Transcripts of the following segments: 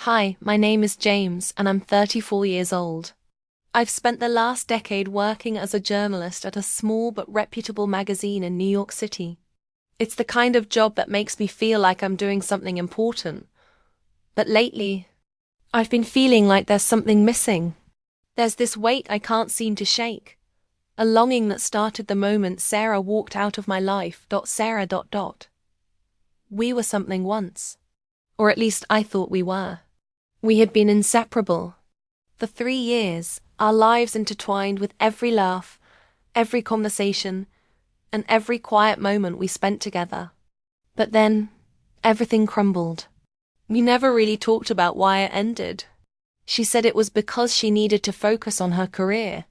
Hi, my name is James and I'm 34 years old. I've spent the last decade working as a journalist at a small but reputable magazine in New York City. It's the kind of job that makes me feel like I'm doing something important. But lately, I've been feeling like there's something missing. There's this weight I can't seem to shake. A longing that started the moment Sarah walked out of my life. Sarah. We were something once. Or at least I thought we were. We had been inseparable. For 3 years, our lives intertwined with every laugh, every conversation, and every quiet moment we spent together. But then, everything crumbled. We never really talked about why it ended. She said it was because she needed to focus on her career,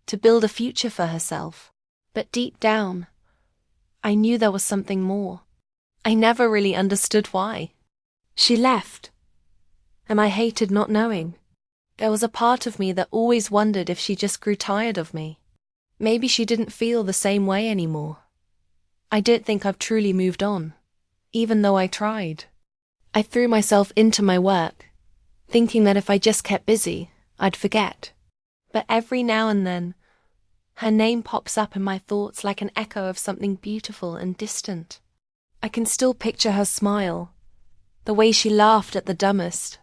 to build a future for herself. But deep down, I knew there was something more. I never really understood why. She left, and I hated not knowing. There was a part of me that always wondered if she just grew tired of me. Maybe she didn't feel the same way anymore. I didn't think I've truly moved on, even though I tried. I threw myself into my work, thinking that if I just kept busy, I'd forget. But every now and then, her name pops up in my thoughts like an echo of something beautiful and distant. I can still picture her smile, the way she laughed at the dumbest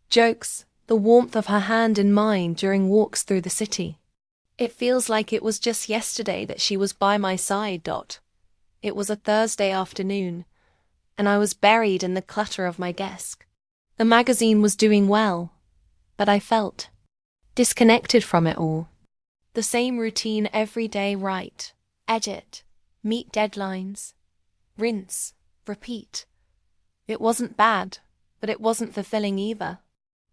jokes, the warmth of her hand in mine during walks through the city. It feels like it was just yesterday that she was by my side. It was a Thursday afternoon, and I was buried in the clutter of my desk. The magazine was doing well, but I felt disconnected from it all. The same routine every day: write, edit, meet deadlines, rinse, repeat. It wasn't bad, but it wasn't fulfilling either.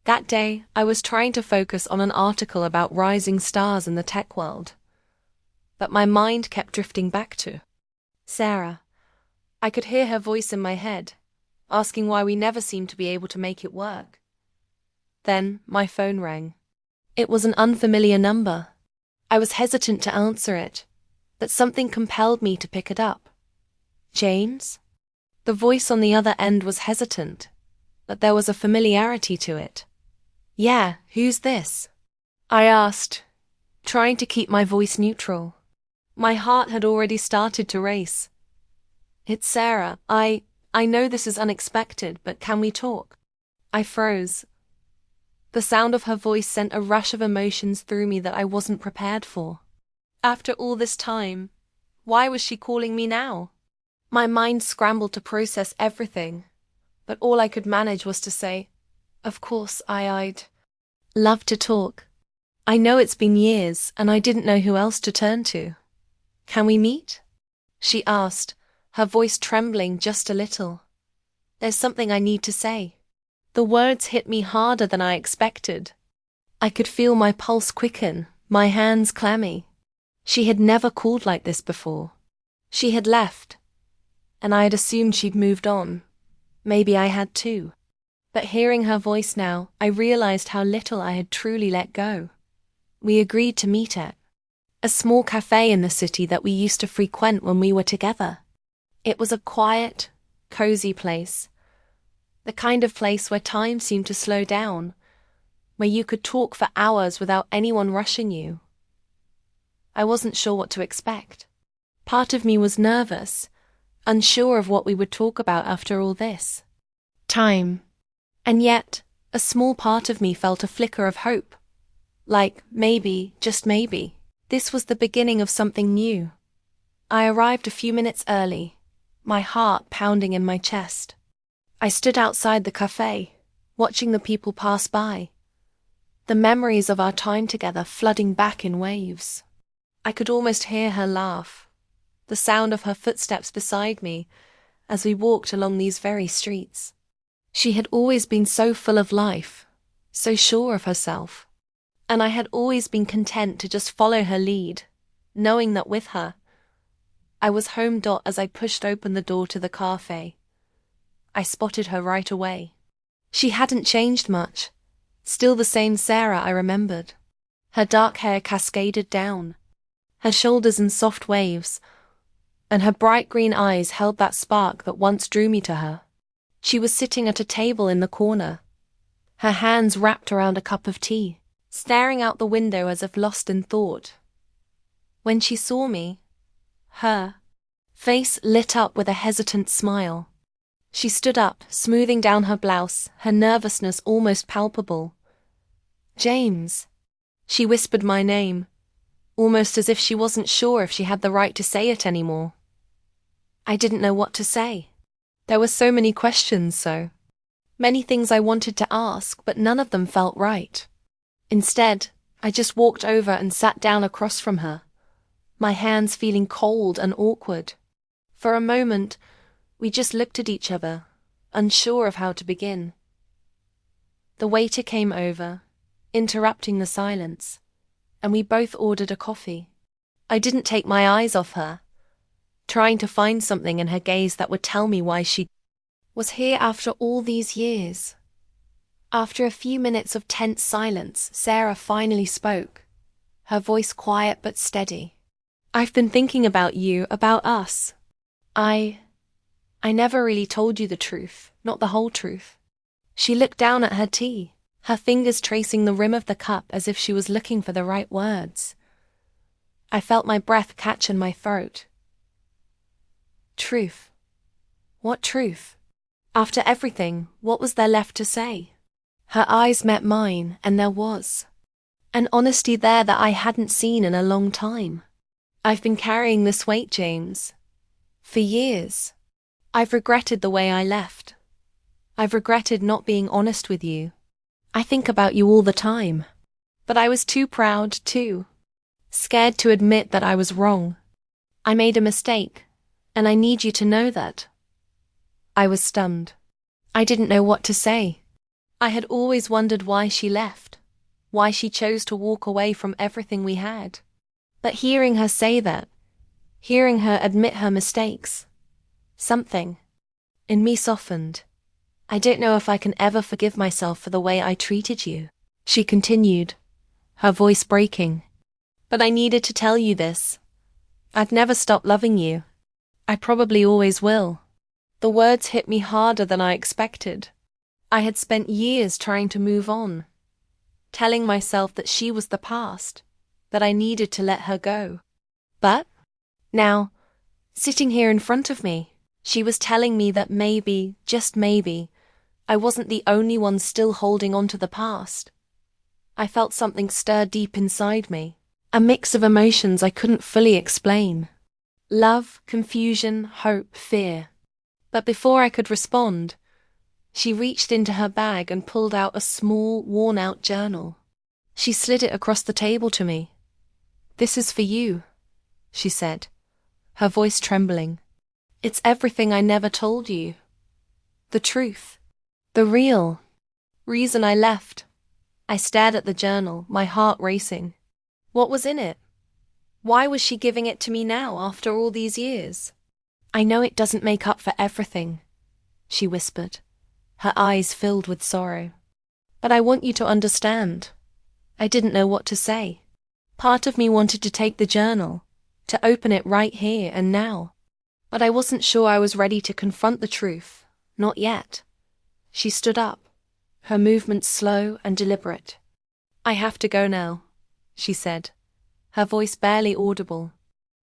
That day, I was trying to focus on an article about rising stars in the tech world. But my mind kept drifting back to Sarah. I could hear her voice in my head, asking why we never seemed to be able to make it work. Then, my phone rang. It was an unfamiliar number. I was hesitant to answer it, but something compelled me to pick it up. James? The voice on the other end was hesitant, but there was a familiarity to it. Yeah, who's this? I asked, trying to keep my voice neutral. My heart had already started to race. It's Sarah. I know this is unexpected, but can we talk? I froze. The sound of her voice sent a rush of emotions through me that I wasn't prepared for. After all this time, why was she calling me now? My mind scrambled to process everything, but all I could manage was to say, of course, I'd love to talk. I know it's been years, and I didn't know who else to turn to. Can we meet? She asked, her voice trembling just a little. There's something I need to say. The words hit me harder than I expected. I could feel my pulse quicken, my hands clammy. She had never called like this before. She had left, and I had assumed she'd moved on. Maybe I had too. But hearing her voice now, I realized how little I had truly let go. We agreed to meet at a small cafe in the city that we used to frequent when we were together. It was a quiet, cozy place. The kind of place where time seemed to slow down, where you could talk for hours without anyone rushing you. I wasn't sure what to expect. Part of me was nervous, unsure of what we would talk about after all this time. And yet, a small part of me felt a flicker of hope. Like, maybe, just maybe, this was the beginning of something new. I arrived a few minutes early, my heart pounding in my chest. I stood outside the cafe, watching the people pass by, the memories of our time together flooding back in waves. I could almost hear her laugh, the sound of her footsteps beside me as we walked along these very streets. She had always been so full of life, so sure of herself, and I had always been content to just follow her lead, knowing that with her, I was home. As I pushed open the door to the cafe, I spotted her right away. She hadn't changed much, still the same Sarah I remembered. Her dark hair cascaded down, her shoulders in soft waves, and her bright green eyes held that spark that once drew me to her. She was sitting at a table in the corner, her hands wrapped around a cup of tea, staring out the window as if lost in thought. When she saw me, her face lit up with a hesitant smile. She stood up, smoothing down her blouse, her nervousness almost palpable. "James." She whispered my name, almost as if she wasn't sure if she had the right to say it anymore. I didn't know what to say. There were so many questions, so many things I wanted to ask, but none of them felt right. Instead, I just walked over and sat down across from her, my hands feeling cold and awkward. For a moment, we just looked at each other, unsure of how to begin. The waiter came over, interrupting the silence, and we both ordered a coffee. I didn't take my eyes off her, trying to find something in her gaze that would tell me why she was here after all these years. After a few minutes of tense silence, Sarah finally spoke, her voice quiet but steady. "I've been thinking about you, about us. I never really told you the truth, not the whole truth." She looked down at her tea, her fingers tracing the rim of the cup as if she was looking for the right words. I felt my breath catch in my throat. Truth. What truth? After everything, what was there left to say? Her eyes met mine, and there was an honesty there that I hadn't seen in a long time. "I've been carrying this weight, James, for years. I've regretted the way I left. I've regretted not being honest with you. I think about you all the time. But I was too proud, too scared to admit that I was wrong. I made a mistake, and I need you to know that." I was stunned. I didn't know what to say. I had always wondered why she left, why she chose to walk away from everything we had. But hearing her say that, hearing her admit her mistakes, something in me softened. "I don't know if I can ever forgive myself for the way I treated you," she continued, her voice breaking. "But I needed to tell you this. I've never stopped loving you. I probably always will." The words hit me harder than I expected. I had spent years trying to move on, telling myself that she was the past, that I needed to let her go. But now, sitting here in front of me, she was telling me that maybe, just maybe, I wasn't the only one still holding on to the past. I felt something stir deep inside me, a mix of emotions I couldn't fully explain. Love, confusion, hope, fear. But before I could respond, she reached into her bag and pulled out a small, worn-out journal. She slid it across the table to me. "This is for you," she said, her voice trembling. "It's everything I never told you. The truth. The real reason I left." I stared at the journal, my heart racing. What was in it? Why was she giving it to me now, after all these years? "I know it doesn't make up for everything," she whispered, her eyes filled with sorrow. "But I want you to understand." I didn't know what to say. Part of me wanted to take the journal, to open it right here and now. But I wasn't sure I was ready to confront the truth. Not yet. She stood up, her movements slow and deliberate. "I have to go now," she said, her voice barely audible.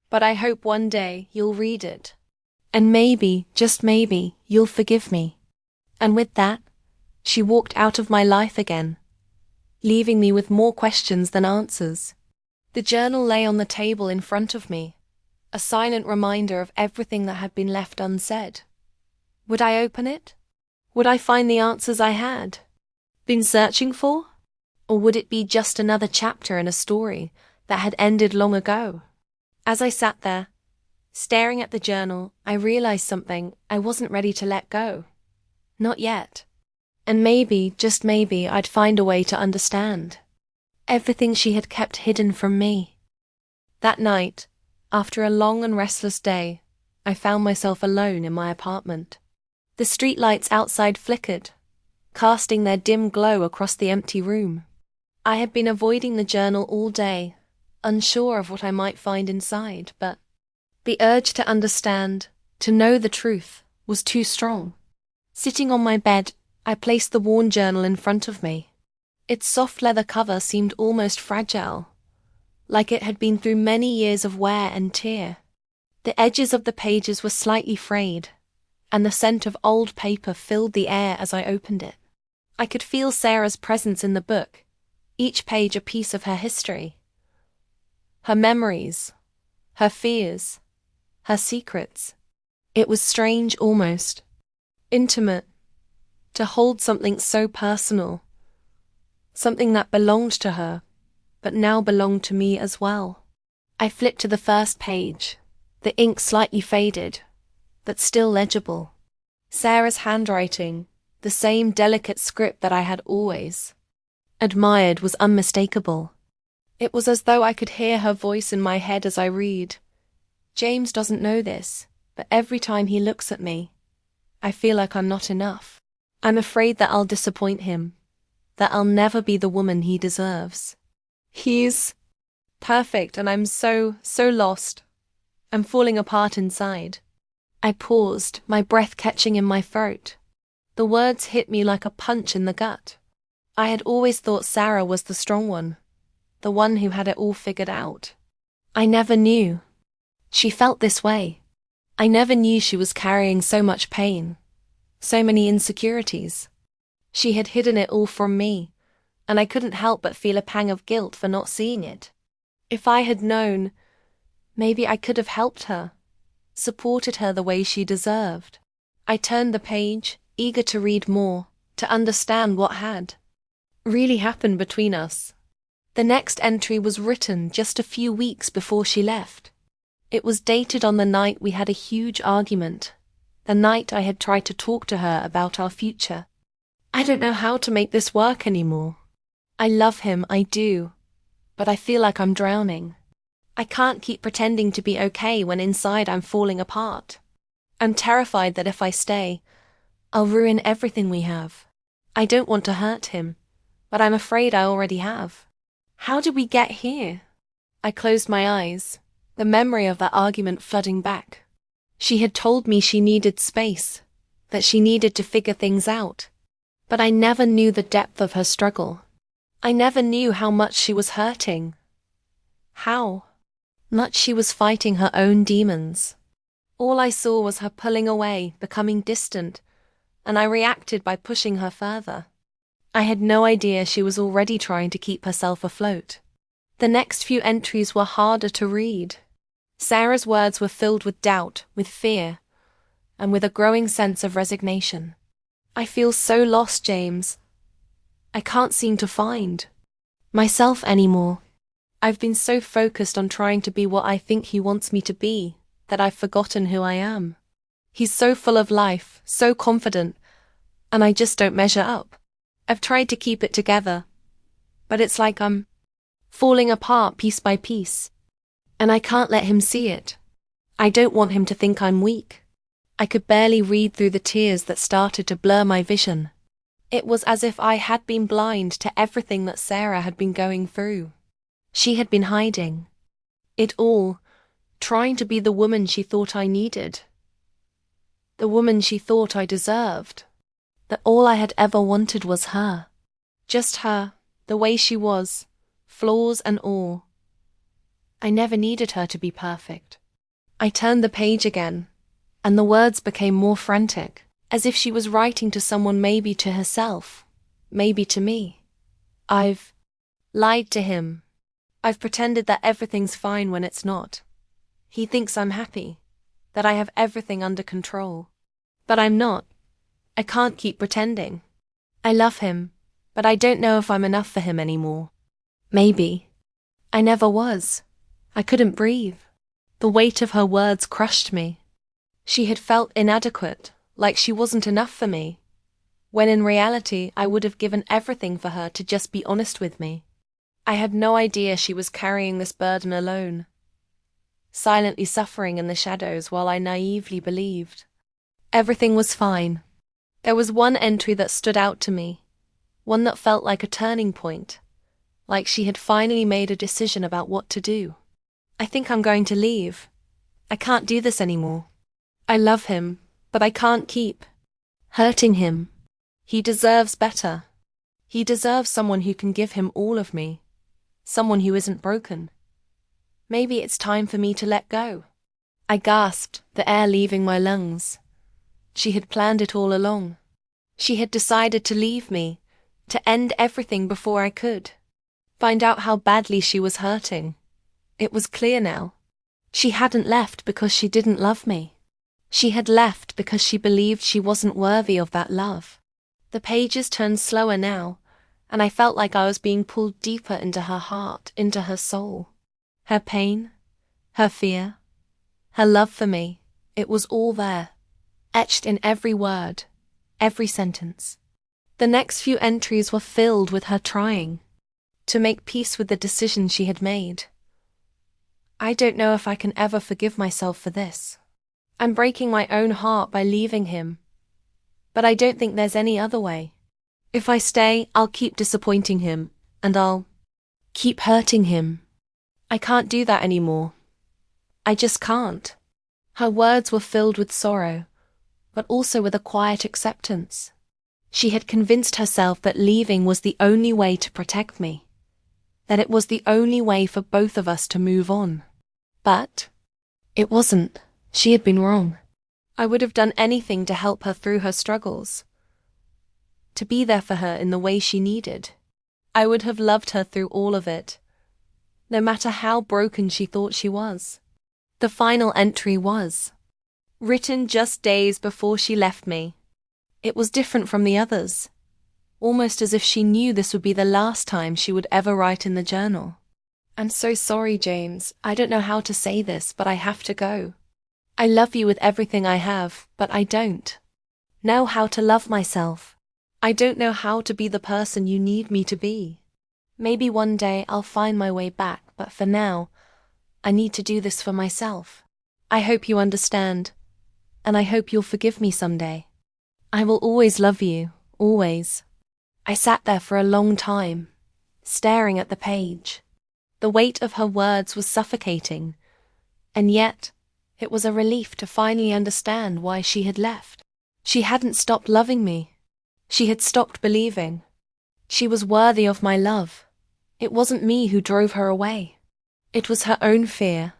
"But I hope one day you'll read it. And maybe, just maybe, you'll forgive me." And with that, she walked out of my life again, leaving me with more questions than answers. The journal lay on the table in front of me, a silent reminder of everything that had been left unsaid. Would I open it? Would I find the answers I had been searching for? Or would it be just another chapter in a story that had ended long ago? As I sat there, staring at the journal, I realized something I wasn't ready to let go. Not yet. And maybe, just maybe, I'd find a way to understand everything she had kept hidden from me. That night, after a long and restless day, I found myself alone in my apartment. The streetlights outside flickered, casting their dim glow across the empty room. I had been avoiding the journal all day, unsure of what I might find inside, but the urge to understand, to know the truth, was too strong. Sitting on my bed, I placed the worn journal in front of me. Its soft leather cover seemed almost fragile, like it had been through many years of wear and tear. The edges of the pages were slightly frayed, and the scent of old paper filled the air as I opened it. I could feel Sarah's presence in the book, each page a piece of her history. Her memories, her fears, her secrets. It was strange, almost intimate, to hold something so personal, something that belonged to her, but now belonged to me as well. I flipped to the first page, the ink slightly faded, but still legible. Sarah's handwriting, the same delicate script that I had always admired, was unmistakable. It was as though I could hear her voice in my head as I read. James doesn't know this, but every time he looks at me, I feel like I'm not enough. I'm afraid that I'll disappoint him, that I'll never be the woman he deserves. He's perfect, and I'm so lost. I'm falling apart inside. I paused, my breath catching in my throat. The words hit me like a punch in the gut. I had always thought Sarah was the strong one, the one who had it all figured out. I never knew she felt this way. I never knew she was carrying so much pain, so many insecurities. She had hidden it all from me, and I couldn't help but feel a pang of guilt for not seeing it. If I had known, maybe I could have helped her, supported her the way she deserved. I turned the page, eager to read more, to understand what had really happened between us. The next entry was written just a few weeks before she left. It was dated on the night we had a huge argument, the night I had tried to talk to her about our future. I don't know how to make this work anymore. I love him, I do, but I feel like I'm drowning. I can't keep pretending to be okay when inside I'm falling apart. I'm terrified that if I stay, I'll ruin everything we have. I don't want to hurt him, but I'm afraid I already have. How did we get here? I closed my eyes, the memory of that argument flooding back. She had told me she needed space, that she needed to figure things out. But I never knew the depth of her struggle. I never knew how much she was hurting. How much she was fighting her own demons. All I saw was her pulling away, becoming distant, and I reacted by pushing her further. I had no idea she was already trying to keep herself afloat. The next few entries were harder to read. Sarah's words were filled with doubt, with fear, and with a growing sense of resignation. I feel so lost, James. I can't seem to find myself anymore. I've been so focused on trying to be what I think he wants me to be, that I've forgotten who I am. He's so full of life, so confident, and I just don't measure up. I've tried to keep it together, but it's like I'm falling apart piece by piece, and I can't let him see it. I don't want him to think I'm weak. I could barely read through the tears that started to blur my vision. It was as if I had been blind to everything that Sarah had been going through. She had been hiding it all, trying to be the woman she thought I needed, the woman she thought I deserved, that all I had ever wanted was her. Just her, the way she was, flaws and all. I never needed her to be perfect. I turned the page again, and the words became more frantic, as if she was writing to someone, maybe to herself, maybe to me. I've lied to him. I've pretended that everything's fine when it's not. He thinks I'm happy, that I have everything under control. But I'm not. I can't keep pretending. I love him, but I don't know if I'm enough for him anymore. Maybe. I never was. I couldn't breathe. The weight of her words crushed me. She had felt inadequate, like she wasn't enough for me, when in reality I would have given everything for her to just be honest with me. I had no idea she was carrying this burden alone, silently suffering in the shadows while I naively believed everything was fine. There was one entry that stood out to me, one that felt like a turning point, like she had finally made a decision about what to do. I think I'm going to leave. I can't do this anymore. I love him, but I can't keep hurting him. He deserves better. He deserves someone who can give him all of me. Someone who isn't broken. Maybe it's time for me to let go. I gasped, the air leaving my lungs. She had planned it all along. She had decided to leave me, to end everything before I could. Find out how badly she was hurting. It was clear now. She hadn't left because she didn't love me. She had left because she believed she wasn't worthy of that love. The pages turned slower now, and I felt like I was being pulled deeper into her heart, into her soul. Her pain, her fear, her love for me, it was all there, etched in every word, every sentence. The next few entries were filled with her trying to make peace with the decision she had made. I don't know if I can ever forgive myself for this. I'm breaking my own heart by leaving him, but I don't think there's any other way. If I stay, I'll keep disappointing him, and I'll keep hurting him. I can't do that anymore. I just can't. Her words were filled with sorrow, but also with a quiet acceptance. She had convinced herself that leaving was the only way to protect me, that it was the only way for both of us to move on. But it wasn't. She had been wrong. I would have done anything to help her through her struggles, to be there for her in the way she needed. I would have loved her through all of it, no matter how broken she thought she was. The final entry was written just days before she left me. It was different from the others, almost as if she knew this would be the last time she would ever write in the journal. I'm so sorry, James. I don't know how to say this, but I have to go. I love you with everything I have, but I don't know how to love myself. I don't know how to be the person you need me to be. Maybe one day I'll find my way back, but for now, I need to do this for myself. I hope you understand, and I hope you'll forgive me someday. I will always love you, always. I sat there for a long time, staring at the page. The weight of her words was suffocating, and yet it was a relief to finally understand why she had left. She hadn't stopped loving me. She had stopped believing. She was worthy of my love. It wasn't me who drove her away. It was her own fear,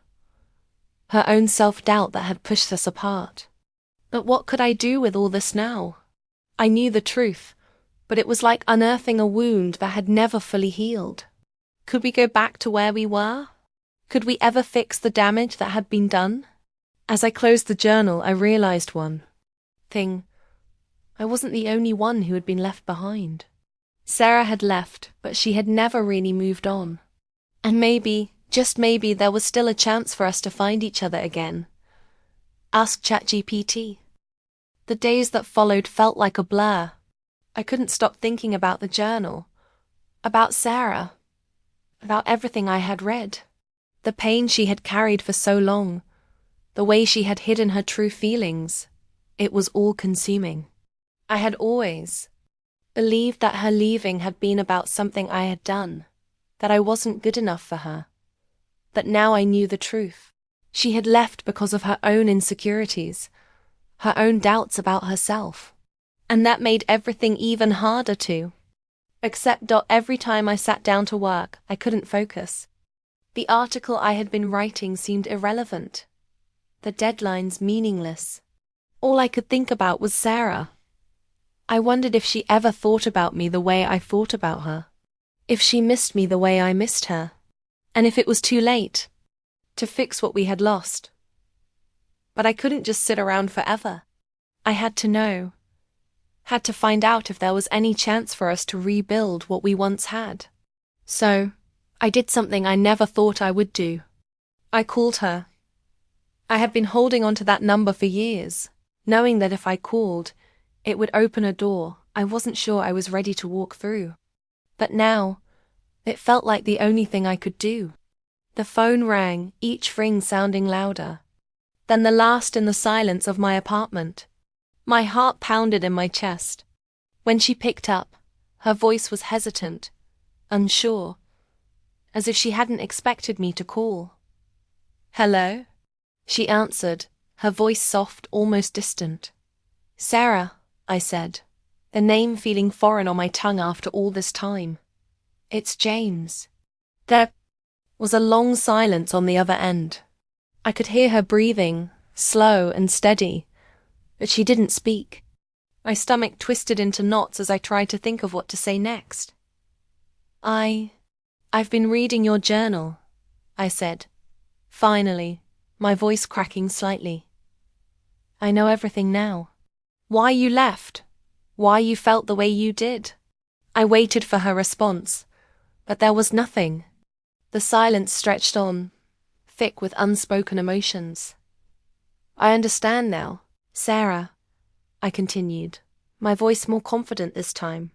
her own self-doubt that had pushed us apart. But what could I do with all this now? I knew the truth, but it was like unearthing a wound that had never fully healed. Could we go back to where we were? Could we ever fix the damage that had been done? As I closed the journal, I realized one thing. I wasn't the only one who had been left behind. Sarah had left, but she had never really moved on. And maybe, just maybe, there was still a chance for us to find each other again. Ask ChatGPT. The days that followed felt like a blur. I couldn't stop thinking about the journal, about Sarah, about everything I had read. The pain she had carried for so long, the way she had hidden her true feelings, it was all-consuming. I had always believed that her leaving had been about something I had done, that I wasn't good enough for her. But now I knew the truth. She had left because of her own insecurities, her own doubts about herself. And that made everything even harder too. Except every time I sat down to work, I couldn't focus. The article I had been writing seemed irrelevant. The deadlines meaningless. All I could think about was Sarah. I wondered if she ever thought about me the way I thought about her. If she missed me the way I missed her. And if it was too late to fix what we had lost. But I couldn't just sit around forever. I had to know. Had to find out if there was any chance for us to rebuild what we once had. So, I did something I never thought I would do. I called her. I had been holding on to that number for years, knowing that if I called, it would open a door I wasn't sure I was ready to walk through. But now, it felt like the only thing I could do. The phone rang, each ring sounding louder. Then the last in the silence of my apartment. My heart pounded in my chest. When she picked up, her voice was hesitant, unsure, as if she hadn't expected me to call. "Hello?" She answered, her voice soft, almost distant. "Sarah," I said. the name feeling foreign on my tongue after all this time. It's James. There was a long silence on the other end. I could hear her breathing, slow and steady, but she didn't speak. My stomach twisted into knots as I tried to think of what to say next. I've been reading your journal, I said, finally, my voice cracking slightly. I know everything now. Why you left, why you felt the way you did. I waited for her response, but there was nothing. The silence stretched on, thick with unspoken emotions. I understand now, Sarah, I continued, my voice more confident this time.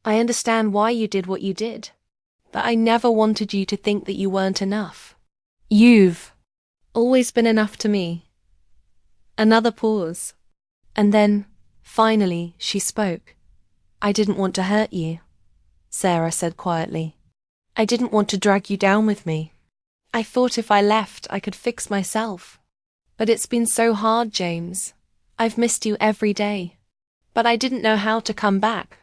I understand why you did what you did, but I never wanted you to think that you weren't enough. You've always been enough to me. Another pause, and then, finally, she spoke. I didn't want to hurt you, Sarah said quietly. I didn't want to drag you down with me. I thought if I left, I could fix myself. But it's been so hard, James. I've missed you every day. But I didn't know how to come back.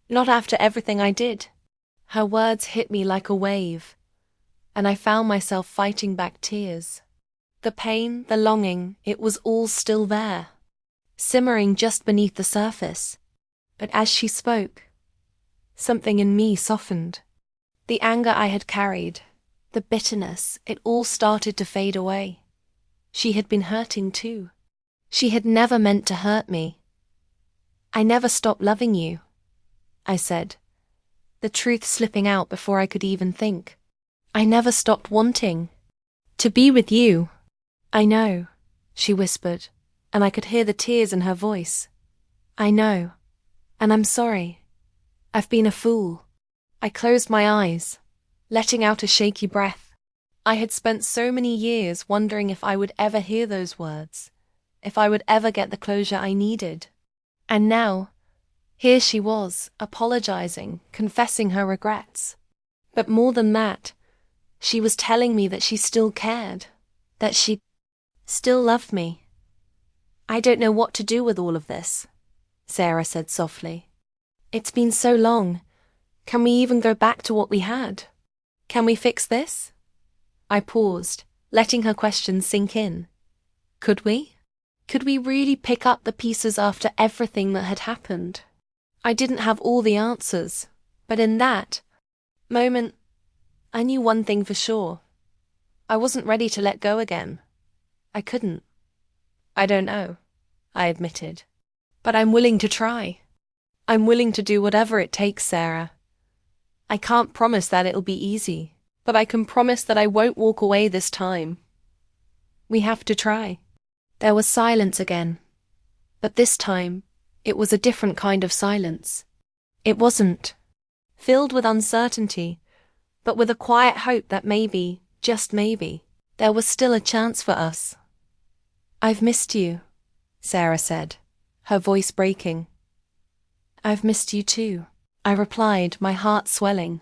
Not after everything I did. Her words hit me like a wave, and I found myself fighting back tears. The pain, the longing, it was all still there, simmering just beneath the surface. But as she spoke, something in me softened. The anger I had carried, the bitterness, it all started to fade away. She had been hurting too. She had never meant to hurt me. I never stopped loving you, I said, the truth slipping out before I could even think. I never stopped wanting to be with you. I know, she whispered, and I could hear the tears in her voice. I know, and I'm sorry. I've been a fool. I closed my eyes, letting out a shaky breath. I had spent so many years wondering if I would ever hear those words, if I would ever get the closure I needed. And now, here she was, apologizing, confessing her regrets. But more than that, she was telling me that she still cared, that she still loved me. I don't know what to do with all of this, Sarah said softly. It's been so long. Can we even go back to what we had? Can we fix this? I paused, letting her question sink in. Could we? Could we really pick up the pieces after everything that had happened? I didn't have all the answers, but in that moment, I knew one thing for sure. I wasn't ready to let go again. I couldn't. I don't know, I admitted. But I'm willing to try. I'm willing to do whatever it takes, Sarah. I can't promise that it'll be easy, but I can promise that I won't walk away this time. We have to try. There was silence again, but this time, it was a different kind of silence. It wasn't filled with uncertainty, but with a quiet hope that maybe, just maybe, there was still a chance for us. I've missed you, Sarah said, her voice breaking. I've missed you too, I replied, my heart swelling.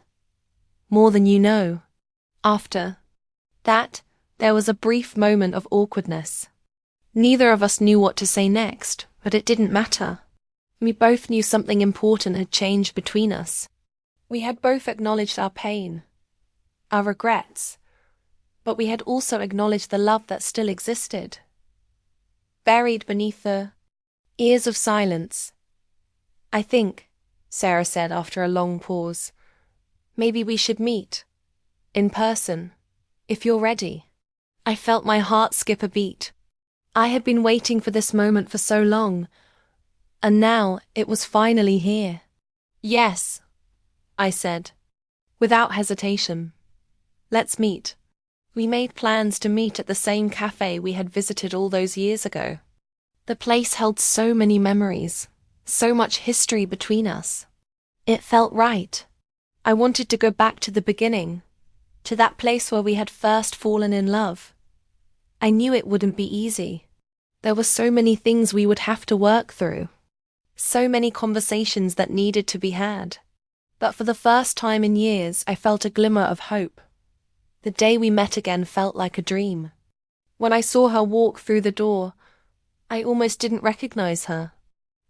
More than you know. After that, there was a brief moment of awkwardness. Neither of us knew what to say next, but it didn't matter. We both knew something important had changed between us. We had both acknowledged our pain, our regrets, but we had also acknowledged the love that still existed. Buried beneath the years of silence. I think, Sarah said after a long pause, maybe we should meet, in person, if you're ready. I felt my heart skip a beat. I had been waiting for this moment for so long, and now it was finally here. Yes, I said, without hesitation. Let's meet. We made plans to meet at the same cafe we had visited all those years ago. The place held so many memories, so much history between us. It felt right. I wanted to go back to the beginning, to that place where we had first fallen in love. I knew it wouldn't be easy. There were so many things we would have to work through, so many conversations that needed to be had. But for the first time in years, I felt a glimmer of hope. The day we met again felt like a dream. When I saw her walk through the door, I almost didn't recognize her.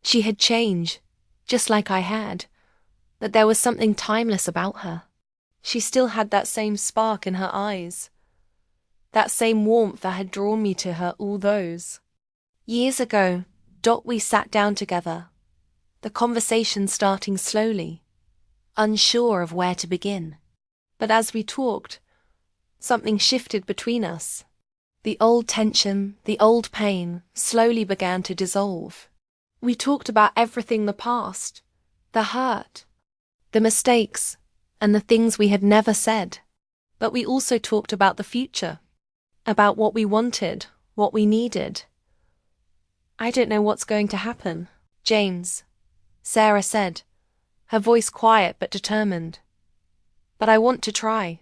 She had changed, just like I had, that there was something timeless about her. She still had that same spark in her eyes, that same warmth that had drawn me to her all those years ago. We sat down together, the conversation starting slowly, unsure of where to begin. But as we talked, something shifted between us. The old tension, the old pain, slowly began to dissolve. We talked about everything: the past, the hurt, the mistakes, and the things we had never said. But we also talked about the future, about what we wanted, what we needed. "I don't know what's going to happen, James," Sarah said, her voice quiet but determined. "But I want to try.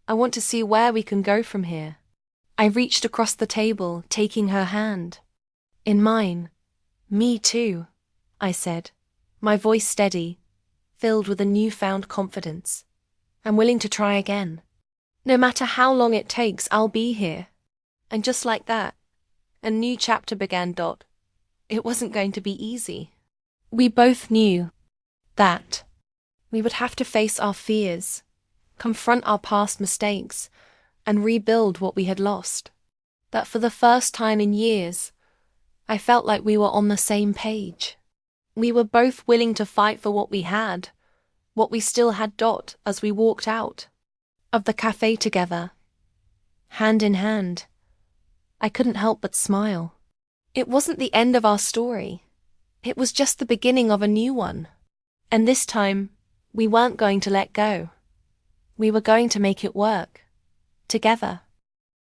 I want to see where we can go from here." I reached across the table, taking her hand. In mine. "Me too," I said, my voice steady, filled with a newfound confidence. "I'm willing to try again. No matter how long it takes, I'll be here." And just like that, a new chapter began. It wasn't going to be easy. We both knew that we would have to face our fears, confront our past mistakes, and rebuild what we had lost. But for the first time in years, I felt like we were on the same page. We were both willing to fight for what we had, what we still had. As we walked out of the cafe together, hand in hand, I couldn't help but smile. It wasn't the end of our story. It was just the beginning of a new one. And this time, we weren't going to let go. We were going to make it work. Together.